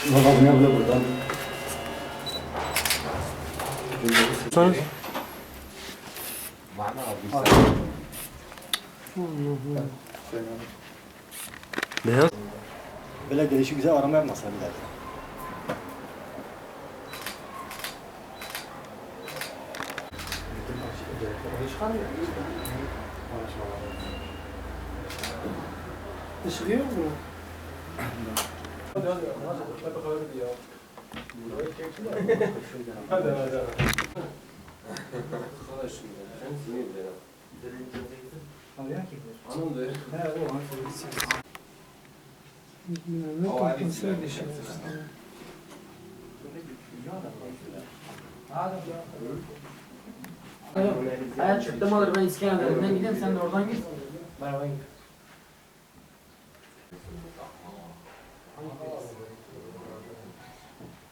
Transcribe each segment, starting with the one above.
Babam ne yapıyor buradan? Sonra beyaz. Böyle gelişi güzel arama yapmasa bile. Işıkıyor mu bunu? Ne kompensör bir şey. Hayat çıktım alır ben İskenderun'dan gideyim sen de oradan git. Beraber git.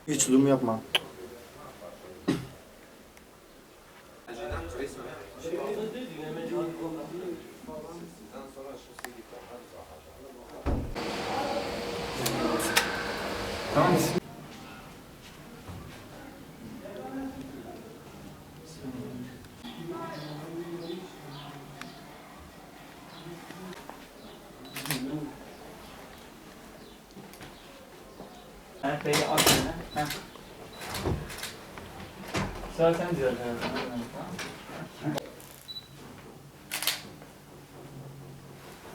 Hiç zulüm yapma. Tamam. Peki at yine. Zaten güzel.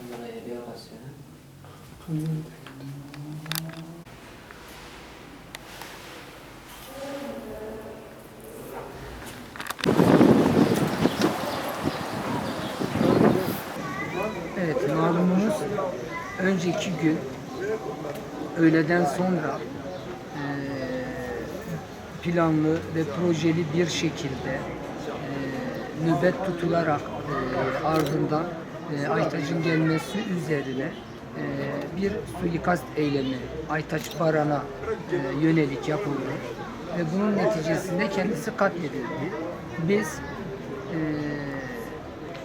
Buraya bir basıyor. Evet, malumunuz önceki gün öğleden sonra planlı ve projeli bir şekilde nöbet tutularak ardından Aytaç'ın gelmesi üzerine bir suikast eylemi Aytaç Baran'a yönelik yapıldı ve bunun neticesinde kendisi katledildi. Biz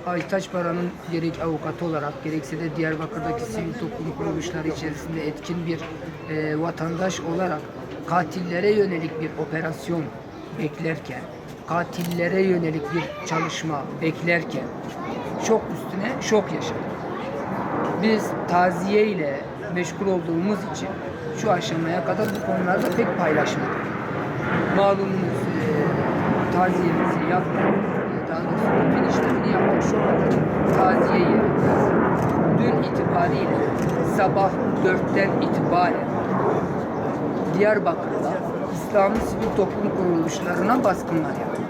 Aytaç Baran'ın gerek avukatı olarak gerekse de Diyarbakır'daki sivil toplum kuruluşları içerisinde etkin bir vatandaş olarak katillere yönelik bir operasyon beklerken, katillere yönelik bir çalışma beklerken şok üstüne şok yaşadık. Biz taziye ile meşgul olduğumuz için şu aşamaya kadar bu konularda pek paylaşmadık. Malumunuz taziyemizi yaptık. Daha doğrusu fin işlemini yaptık. Şu anda taziyeyi dün itibariyle sabah 4'ten itibaren Diyarbakır'da İslami sivil toplum kuruluşlarına baskınlar yaptı.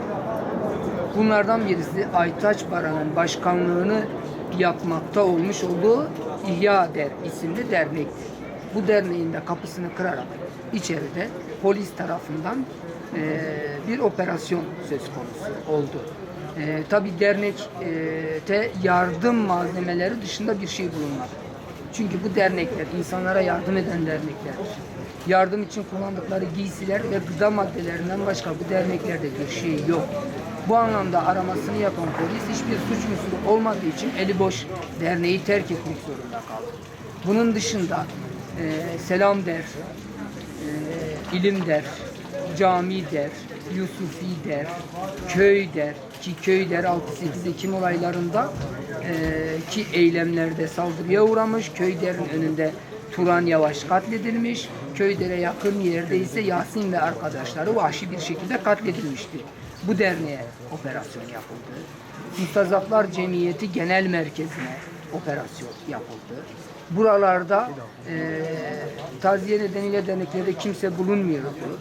Bunlardan birisi Aytaç Baran'ın başkanlığını yapmakta olmuş olduğu İhya isimli dernekti. Bu derneğin de kapısını kırarak içeride polis tarafından bir operasyon söz konusu oldu. Tabi dernekte yardım malzemeleri dışında bir şey bulunmadı. Çünkü bu dernekler insanlara yardım eden derneklerdir. Yardım için kullandıkları giysiler ve gıda maddelerinden başka bu derneklerde bir şey yok. Bu anlamda aramasını yapan polis hiçbir suç unsuru olmadığı için eli boş derneği terk etmek zorunda kaldı. Bunun dışında Selam der, ilim der, cami der, Yusufi der, köy der ki köy der 6-8 Ekim olaylarında ki eylemlerde saldırıya uğramış. Köy derin önünde Turan Yavaş katledilmiş. Köydere yakın yerde ise Yasin ve arkadaşları vahşi bir şekilde katledilmiştir. Bu derneğe operasyon yapıldı. Mustazaflar Cemiyeti Genel Merkezi'ne operasyon yapıldı. Buralarda taziye nedeniyle derneklerde kimse bulunmuyordu.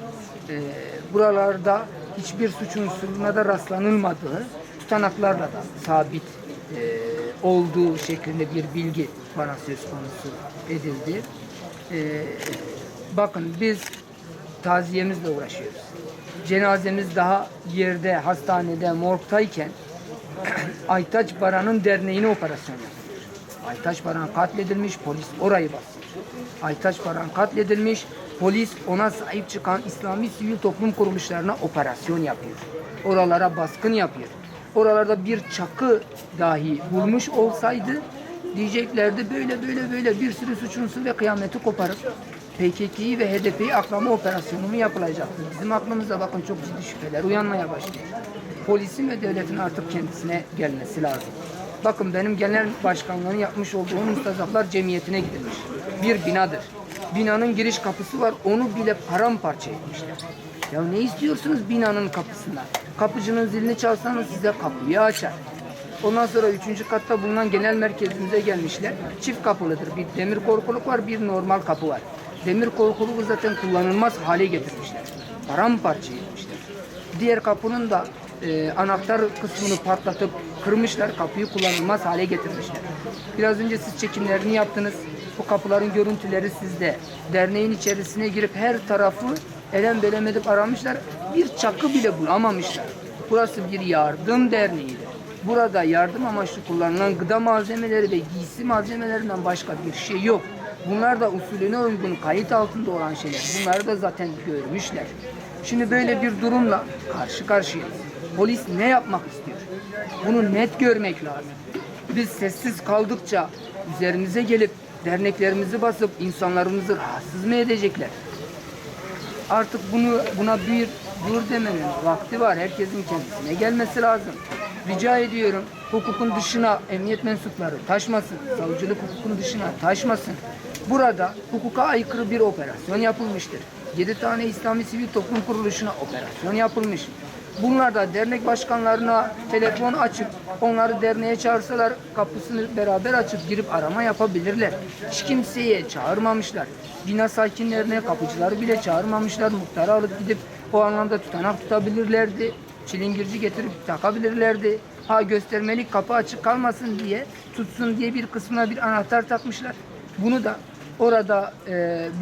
Buralarda hiçbir suç unsuruna da rastlanılmadığı tutanaklarla da sabit olduğu şeklinde bir bilgi bana söz konusu edildi. Bakın biz taziyemizle uğraşıyoruz. Cenazemiz daha yerde, hastanede, morgtayken Aytaç Baran'ın derneğine operasyon yapılıyor. Aytaç Baran katledilmiş, polis orayı basıyor. Aytaç Baran katledilmiş, polis ona sahip çıkan İslami sivil toplum kuruluşlarına operasyon yapıyor. Oralara baskın yapıyor. Oralarda bir çakı dahi bulmuş olsaydı diyeceklerdi böyle bir sürü suç unsuru ve kıyameti koparıp PKK'yı ve HDP'yi aklama operasyonu mu yapılacaktır? Bizim aklımıza bakın çok ciddi şüpheler uyanmaya başlıyor. Polisin ve devletin artık kendisine gelmesi lazım. Bakın benim genel başkanlığını yapmış olduğum Mustazaflar Cemiyeti'ne gidilmiş. Bir binadır. Binanın giriş kapısı var, onu bile paramparça etmişler. Ya ne istiyorsunuz binanın kapısına? Kapıcının zilini çalsanız size kapıyı açar. Ondan sonra 3. katta bulunan genel merkezimize gelmişler. Çift kapılıdır. Bir demir korkuluk var, bir normal kapı var. Demir korkuluğu zaten kullanılmaz hale getirmişler. Paramparça etmişler. Diğer kapının da anahtar kısmını patlatıp kırmışlar. Kapıyı kullanılmaz hale getirmişler. Biraz önce siz çekimlerini yaptınız. Bu kapıların görüntüleri sizde. Derneğin içerisine girip her tarafı elem belem edip aramışlar. Bir çakı bile bulamamışlar. Burası bir yardım derneğidir. Burada yardım amaçlı kullanılan gıda malzemeleri ve giysi malzemelerinden başka bir şey yok. Bunlar da usulüne uygun kayıt altında olan şeyler. Bunları da zaten görmüşler. Şimdi böyle bir durumla karşı karşıyayız. Polis ne yapmak istiyor? Bunu net görmek lazım. Biz sessiz kaldıkça üzerimize gelip derneklerimizi basıp insanlarımızı rahatsız mı edecekler? Artık buna bir dur demenin vakti var. Herkesin kendisine gelmesi lazım. Rica ediyorum hukukun dışına emniyet mensupları taşmasın. Savcılık hukukun dışına taşmasın. Burada hukuka aykırı bir operasyon yapılmıştır. 7 tane İslami sivil toplum kuruluşuna operasyon yapılmış. Bunlar da dernek başkanlarına telefon açıp onları derneğe çağırsalar kapısını beraber açıp girip arama yapabilirler. Hiç kimseye çağırmamışlar. Bina sakinlerine kapıcıları bile çağırmamışlar. Muhtarı alıp gidip o anlamda tutanak tutabilirlerdi. Çilingirci getirip takabilirlerdi. Ha göstermelik kapı açık kalmasın diye tutsun diye bir kısmına bir anahtar takmışlar. Bunu da orada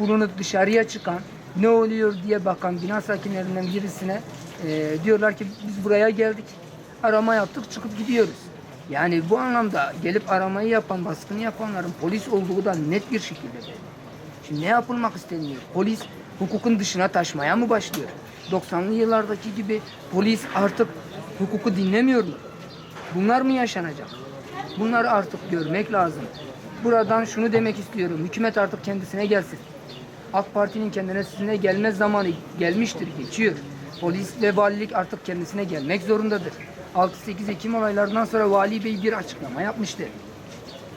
bulunup dışarıya çıkan ne oluyor diye bakan bina sakinlerinden birisine diyorlar ki biz buraya geldik, arama yaptık, çıkıp gidiyoruz. Yani bu anlamda gelip aramayı yapan, baskını yapanların polis olduğu da net bir şekilde belli. Şimdi ne yapılmak isteniyor? Polis hukukun dışına taşmaya mı başlıyor? 90'lı yıllardaki gibi polis artık hukuku dinlemiyor mu? Bunlar mı yaşanacak? Bunları artık görmek lazım. Buradan şunu demek istiyorum. Hükümet artık kendisine gelsin. AK Parti'nin kendisine gelme zamanı gelmiştir, geçiyor. Polis ve valilik artık kendisine gelmek zorundadır. 6-8 Ekim olaylarından sonra Vali Bey bir açıklama yapmıştı.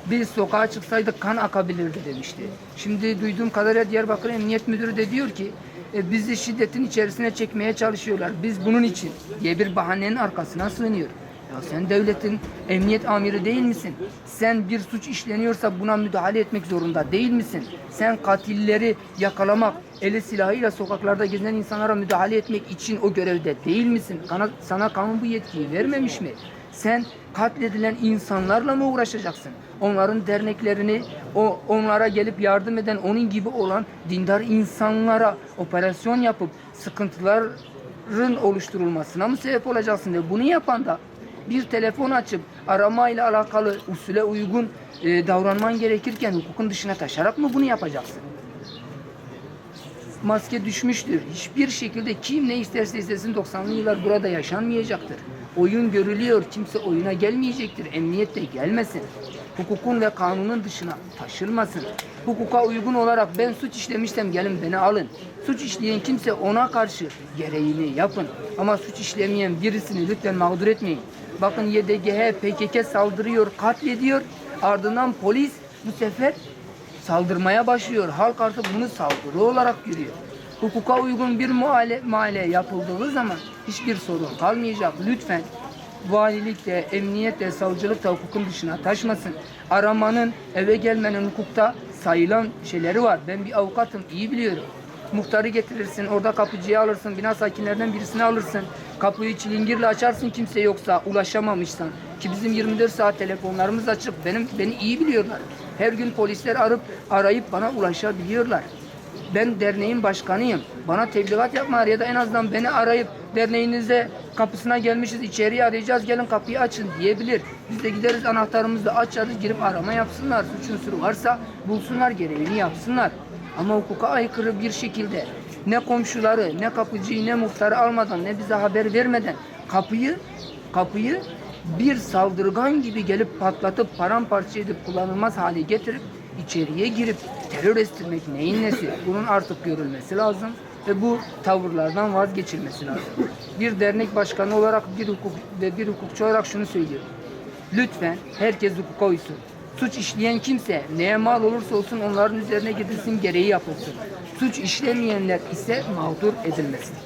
Biz sokağa çıksaydık kan akabilirdi demişti. Şimdi duyduğum kadarıyla Diyarbakır Emniyet Müdürü de diyor ki bizi şiddetin içerisine çekmeye çalışıyorlar. Biz bunun için diye bir bahanenin arkasına sığınıyor. Ya sen devletin emniyet amiri değil misin? Sen bir suç işleniyorsa buna müdahale etmek zorunda değil misin? Sen katilleri yakalamak, eli silahıyla sokaklarda gezen insanlara müdahale etmek için o görevde değil misin? Sana kanun bu yetkiyi vermemiş mi? Sen katledilen insanlarla mı uğraşacaksın? Onların derneklerini, onlara gelip yardım eden, onun gibi olan dindar insanlara operasyon yapıp sıkıntıların oluşturulmasına mı sebep olacaksın diye. Bunu yapan da bir telefon açıp aramayla alakalı usule uygun davranman gerekirken hukukun dışına taşarak mı bunu yapacaksın? Maske düşmüştür. Hiçbir şekilde kim ne isterse istesin 90'lı yıllar burada yaşanmayacaktır. Oyun görülüyor. Kimse oyuna gelmeyecektir. Emniyet de gelmesin. Hukukun ve kanunun dışına taşırmasın. Hukuka uygun olarak ben suç işlemişsem gelin beni alın. Suç işleyen kimse ona karşı gereğini yapın. Ama suç işlemeyen birisini lütfen mağdur etmeyin. Bakın YDGH, PKK saldırıyor, katlediyor. Ardından polis bu sefer saldırmaya başlıyor. Halk artık bunu saldırı olarak görüyor. Hukuka uygun bir muamele yapıldığı zaman hiçbir sorun kalmayacak. Lütfen valilik de, emniyet de, savcılık da hukukun dışına taşmasın. Aramanın, eve gelmenin hukukta sayılan şeyleri var. Ben bir avukatım, iyi biliyorum. Muhtarı getirirsin, orada kapıcıyı alırsın, bina sakinlerinden birisini alırsın. Kapıyı çilingirle açarsın kimse yoksa, ulaşamamışsan. Ki bizim 24 saat telefonlarımız açık. Beni iyi biliyorlar. Her gün polisler arayıp bana ulaşabiliyorlar. Ben derneğin başkanıyım. Bana tebligat yapmalar ya da en azından beni arayıp derneğinize kapısına gelmişiz, içeriye arayacağız, gelin kapıyı açın diyebilir. Biz de gideriz, anahtarımızı da açarız, girip arama yapsınlar. Suç unsuru varsa bulsunlar, görevini yapsınlar. Ama hukuka aykırı bir şekilde ne komşuları, ne kapıcıyı, ne muhtarı almadan, ne bize haber vermeden kapıyı bir saldırgan gibi gelip patlatıp paramparça edip kullanılmaz hale getirip içeriye girip terör estirmek neyin nesi? Bunun artık görülmesi lazım ve bu tavırlardan vazgeçilmesi lazım. Bir dernek başkanı olarak bir hukukçu olarak şunu söylüyorum. Lütfen herkes hukuka uysun. Suç işleyen kimse neye mal olursa olsun onların üzerine gidilsin, gereği yapılsın. Suç işlemeyenler ise mağdur edilmesin.